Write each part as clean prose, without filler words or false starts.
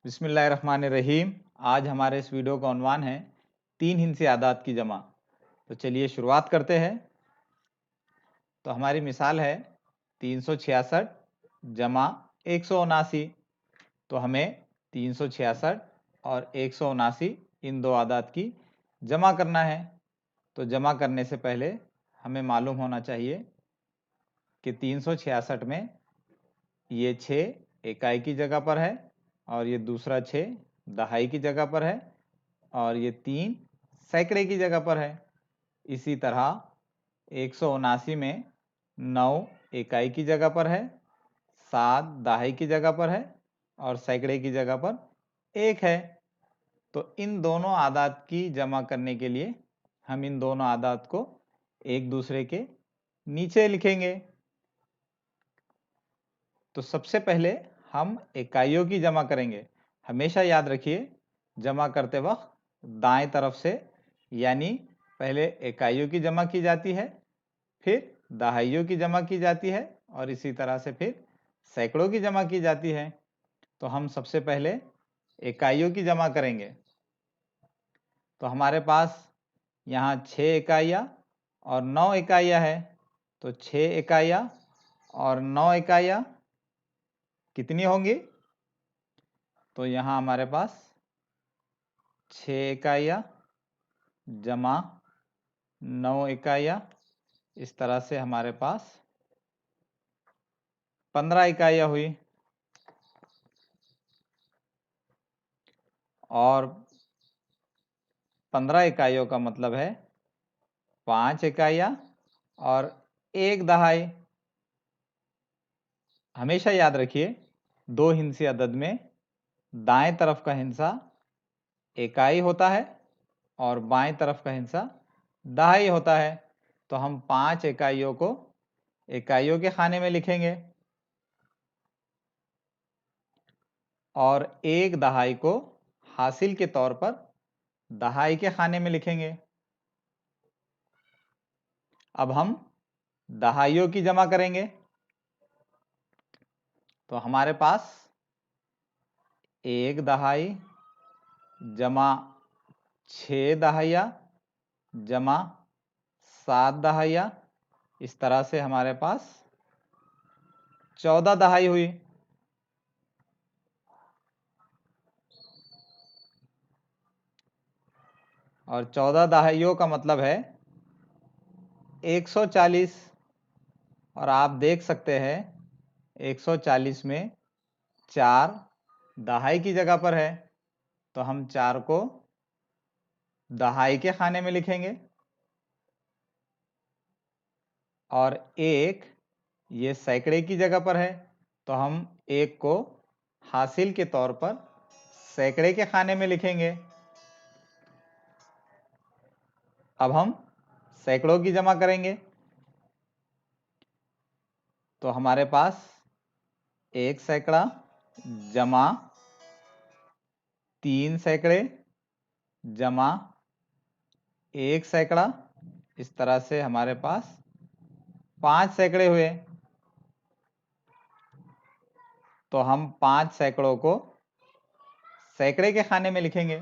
बिस्मिल्लाहिर्रहमानिर्रहीम। आज हमारे इस वीडियो का उन्वान है 3 हिंसी आदात की जमा। तो चलिए शुरुआत करते हैं। तो हमारी मिसाल है 366 जमा 179। तो हमें 366 और 179 इन दो आदात की जमा करना है। तो जमा करने से पहले हमें मालूम होना चाहिए कि 366 में ये 6 इकाई की जगह पर है और ये दूसरा 6 दहाई की जगह पर है और ये 3 सैकड़े की जगह पर है। इसी तरह 179 में 9 इकाई की जगह पर है, 7 दहाई की जगह पर है और सैकड़े की जगह पर 1 है। तो इन दोनों आदात की जमा करने के लिए हम इन दोनों आदात को एक दूसरे के नीचे लिखेंगे। तो सबसे पहले हम इकाइयों की जमा करेंगे। हमेशा याद रखिए, जमा करते वक्त दाएं तरफ से यानी पहले इकाइयों की जमा की जाती है, फिर दहाइयों की जमा की जाती है और इसी तरह से फिर सैकड़ों की जमा की जाती है। तो हम सबसे पहले इकाइयों की जमा करेंगे। तो हमारे पास यहाँ 6 इकाइयाँ और 9 इकाइयाँ है। तो 6 इकाइयाँ और 9 इकाइयाँ कितनी होंगी? तो यहाँ हमारे पास 6 इकाइयाँ जमा 9 इकाइयाँ, इस तरह से हमारे पास 15 इकाइयाँ हुई। और 15 इकाइयों का मतलब है 5 इकाइयाँ और 1 दहाई। हमेशा याद रखिए, दो हिंसी अदद में दाएं तरफ का हिंसा इकाई होता है और बाएं तरफ का हिंसा दहाई होता है। तो हम 5 इकाइयों को इकाइयों के खाने में लिखेंगे और 1 दहाई को हासिल के तौर पर दहाई के खाने में लिखेंगे। अब हम दहाइयों की जमा करेंगे। तो हमारे पास 1 दहाई जमा 6 दहाइयाँ जमा 7 दहाइयाँ, इस तरह से हमारे पास 14 दहाई हुई। और 14 दहाइयों का मतलब है 140। और आप देख सकते हैं 140 में 4 दहाई की जगह पर है। तो हम 4 को दहाई के खाने में लिखेंगे और 1 ये सैकड़े की जगह पर है। तो हम 1 को हासिल के तौर पर सैकड़े के खाने में लिखेंगे। अब हम सैकड़ों की जमा करेंगे। तो हमारे पास 1 सैकड़ा जमा 3 सैकड़े जमा 1 सैकड़ा, इस तरह से हमारे पास 5 सैकड़े हुए। तो हम 5 सैकड़ों को सैकड़े के खाने में लिखेंगे।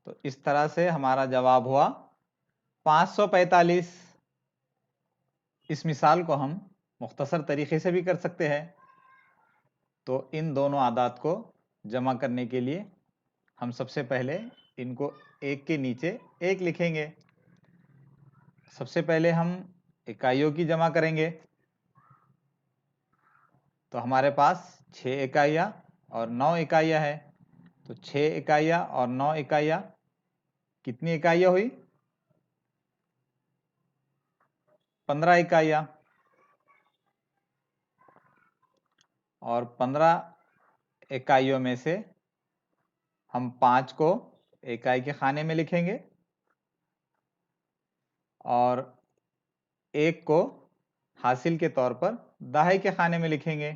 तो इस तरह से हमारा जवाब हुआ 545। इस मिसाल को हम मुख्तसर तरीके से भी कर सकते हैं। तो इन दोनों आदात को जमा करने के लिए हम सबसे पहले इनको एक के नीचे एक लिखेंगे। सबसे पहले हम इकाइयों की जमा करेंगे। तो हमारे पास 6 इकाइयाँ और 9 इकाइयाँ है। तो 6 इकाइयाँ और 9 इकाइयाँ कितनी इकाइयाँ हुई? 15 इकाइयाँ। और 15 इकाइयों में से हम 5 को इकाई के खाने में लिखेंगे और 1 को हासिल के तौर पर दहाई के खाने में लिखेंगे।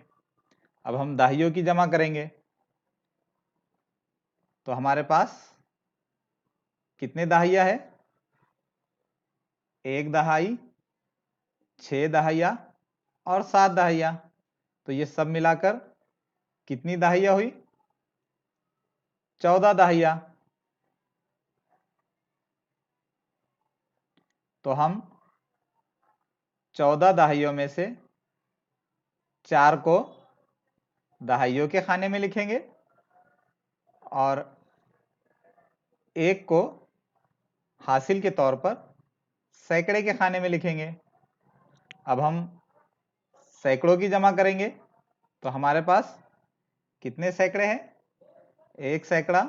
अब हम दहाइयों की जमा करेंगे। तो हमारे पास कितने दहाइयाँ है? 1 दहाई, 6 दहाइयाँ और 7 दहाइयाँ। तो ये सब मिलाकर कितनी दहाइयाँ हुई? 14 दहाइयाँ। तो हम 14 दहाइयों में से 4 को दहाइयों के खाने में लिखेंगे और 1 को हासिल के तौर पर सैकड़े के खाने में लिखेंगे। अब हम सैकड़ों की जमा करेंगे तो हमारे पास कितने सैकड़े हैं? 1 सैकड़ा,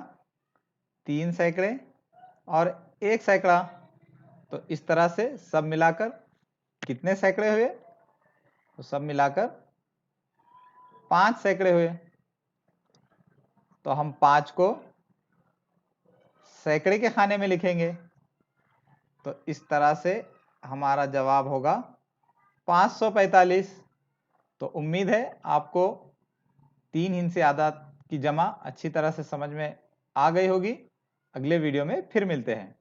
3 सैकड़े और 1 सैकड़ा। तो इस तरह से सब मिलाकर कितने सैकड़े हुए? तो सब मिलाकर 5 सैकड़े हुए। तो हम 5 को सैकड़े के खाने में लिखेंगे। तो इस तरह से हमारा जवाब होगा 545। तो उम्मीद है आपको 3 हिंसे आदात की जमा अच्छी तरह से समझ में आ गई होगी। अगले वीडियो में फिर मिलते हैं।